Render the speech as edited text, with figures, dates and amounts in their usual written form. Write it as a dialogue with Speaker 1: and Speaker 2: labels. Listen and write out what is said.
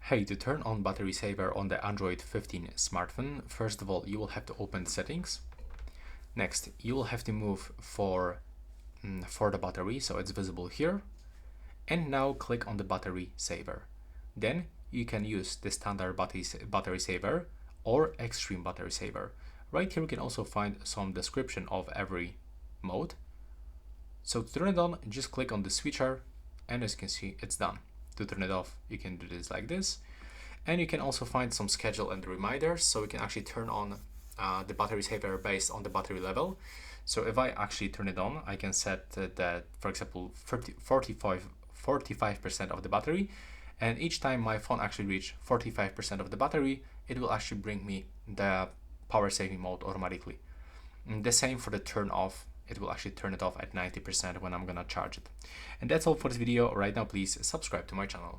Speaker 1: Hey, to turn on battery saver on the Android 15 smartphone, first of all, you will have to open settings. Next, you will have to move for the battery, so it's visible here. And now click on the battery saver. Then you can use the standard battery saver or extreme battery saver. Right here you can also find some description of every mode. So to turn it on, just click on the switcher, and as you can see, it's done. To turn it off, you can do this like this. And you can also find some schedule and reminders, so you can actually turn on the battery saver based on the battery level. So if I actually turn it on, I can set that, for example, 45% of the battery, and each time my phone actually reach 45% of the battery, it will actually bring me the power saving mode automatically. And the same for the turn off. It will actually turn it off at 90% when I'm gonna charge it. And that's all for this video. Right now, please subscribe to my channel.